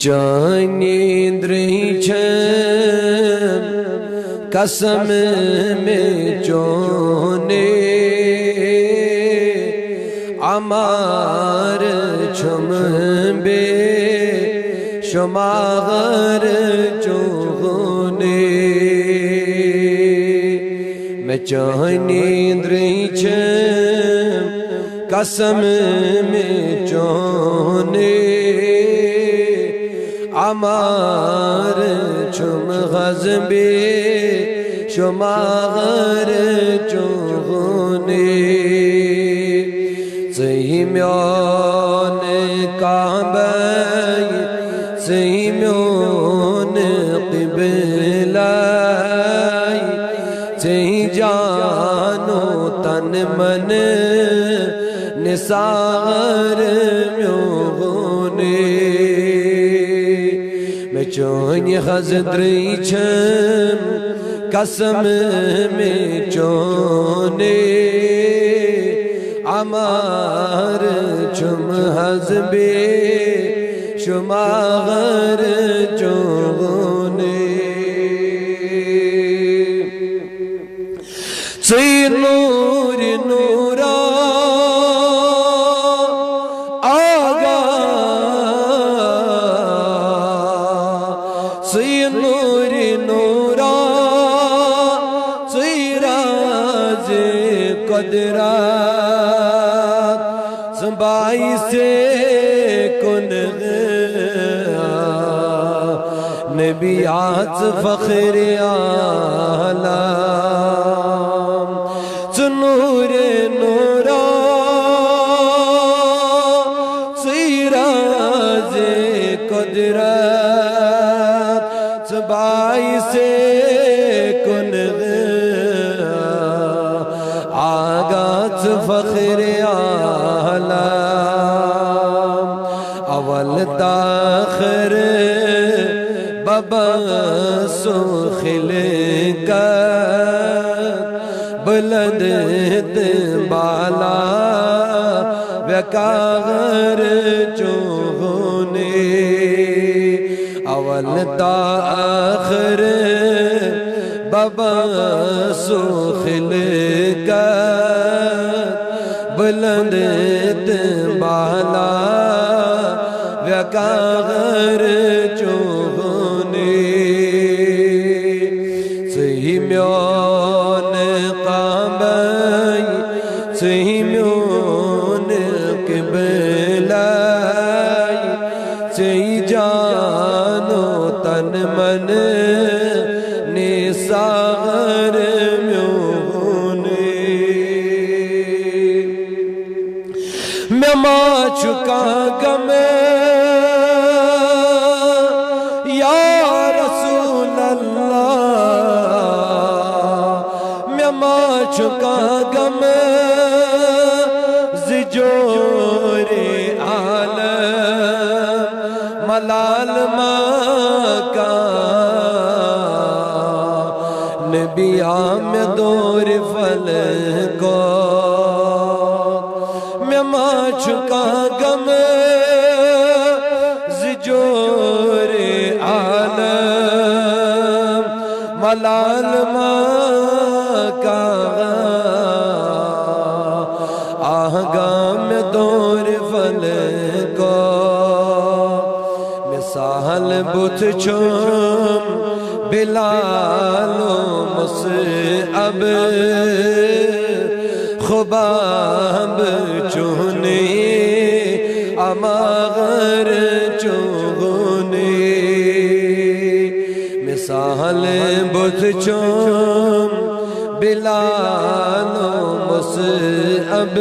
جانی دریچم قسم میں چونے عمار چم بے شماغر چونے میں جانی دریچم قسم میں چونے عمار چم غزبے شماغر چونے سیمیون کعبی سیمیون قبلائی سی جانو تن من نثار میونے میں چونی خزدریچم قسم میں چونے عمار چم حزبے شماغر چونے سی نور نورا آگا سی نور نورا سی راز قدرات سنبائی سے نبیات فخر عالم سنور نورا سیراز قدرت سبائی سے کنغ آغاز فخر عالم اول تاخر بس خلقت بلند بالا وکاغر چونے اول تاخر بس خلقت بلند بالا وکاغر چونے سیمیون قعبی سیمیون قبلائی سی جانو تن من نثار میونے میں ماں چکا گمے چکا گم زجور عالم ملال مکا نبی میں دور فلکو میں ماں چکا گم زجور عالم ملال مکا آہگا میں دور فل کو مثال بت چوم بلال و مصعب خباب چونے عماغر چونے مثال بت چوم بلال و مصعب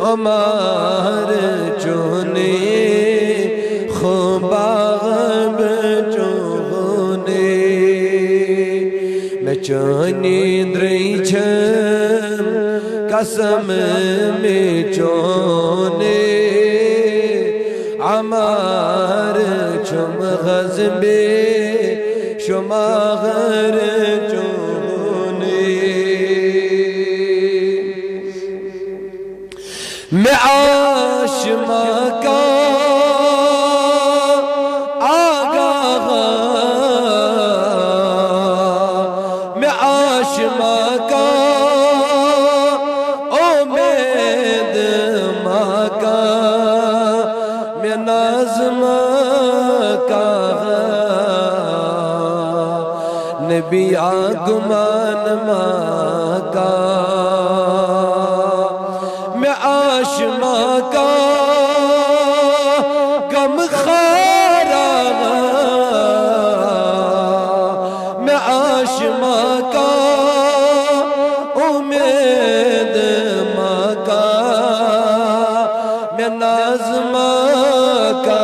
عمار چونے خباب چونے میں چونی دریچم قسم میں چونے عمار چم غزبے شماغر چونے میں آشما کا نازم کا نبی آگمان ماں کا میں آشما کا غم خارا میں آشما کا امید ماں کا میں نازم کا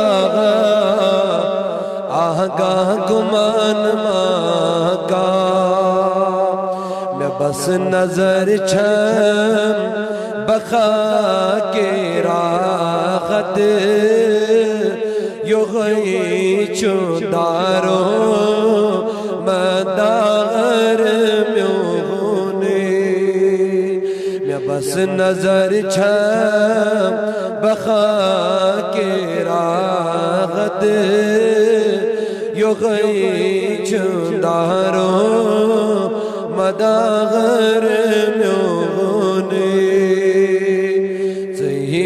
آگاہ گمان ماں کا میں بس نظر چھم بخا کے راغت یو غی چو دارو مدار میونے میں بس نظر چھم بخا کے راغت یو غی چو دارو مدار میونے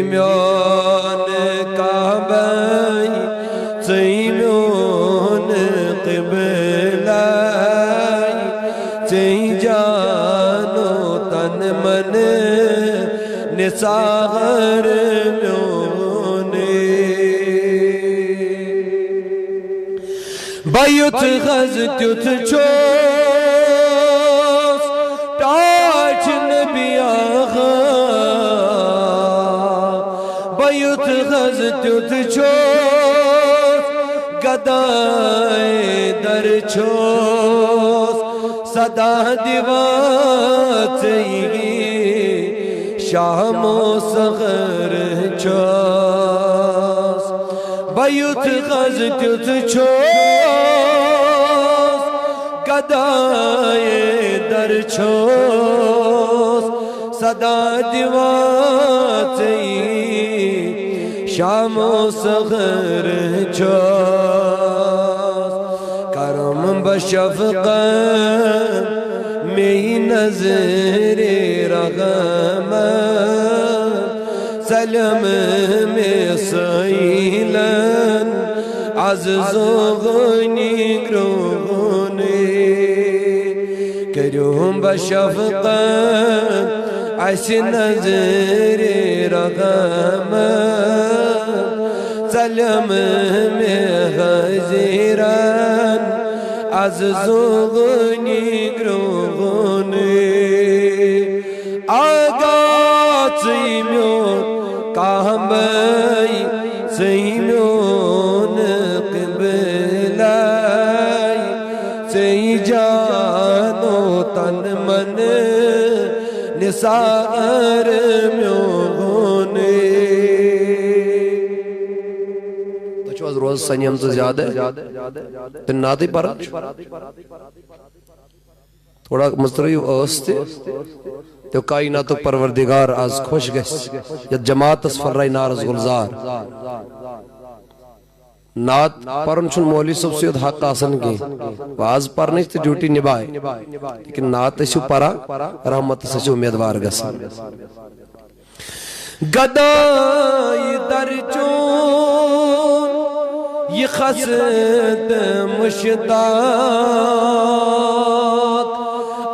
میون کعبی میون قبلای جانو تن من نثار میونے بیت غزتیت چوس تاج نبی آغا بیت غزتیت چوس گدائی در چوس صدا دیوات شام و صغر چوس بیت غزتیت چوس گدائی در چوس صدا دیوات شام و صغر چوس کرم بشفقت می نظر رغمت سلم میں سیلن عزز و غنی گرونے کرم بشفقت عش نظر رغمت سلم میں غزیرن عزز و غنی گرونے آگاہ سیمیون کامبئی سیمیون قبلائی سی جانو تن من نثار میونے تو چو از روز سنیم سے زیادہ تن ناتی پر تھوڑا مستری اوستے تو کائنات پروردگار آز خوش گس یا جماعت اس فررائی نارز گلزار نات پرن چون مولی سب سید حق آسن کی آز پرنش تو ڈیوٹی نبائے لیکن نات اسو پرا رحمت سچو امیدوار گسن گدائی در چون یہ خسد مشتاق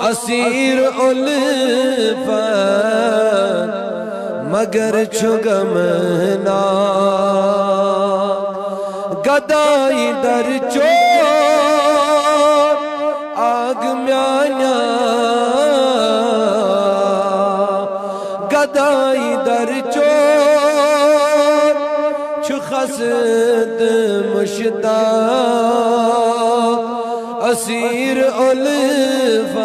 اسیر الفت مگر چھگمنا گدائی در چون آگ میانیا گدائی در چون چو خسد مشتاق اسیر الفت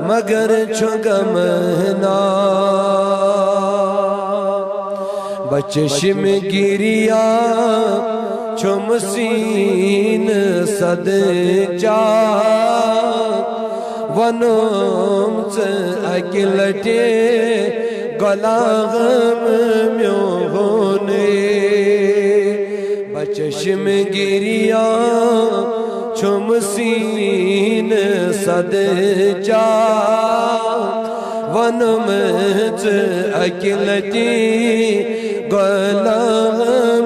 مگر چھگمنا بچشم گریا چم سین صد جا ونم سے اکلٹے گلاغم میونے بچشم گریا چم سین صد جا ونم سے اکلٹے گلاغم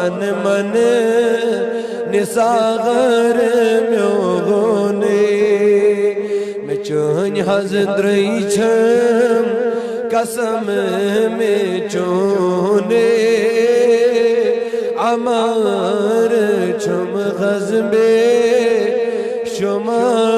تن من نساغر میوغونی میں چون حضدری چھم قسم میں چونے عمار چھم غزبے شمار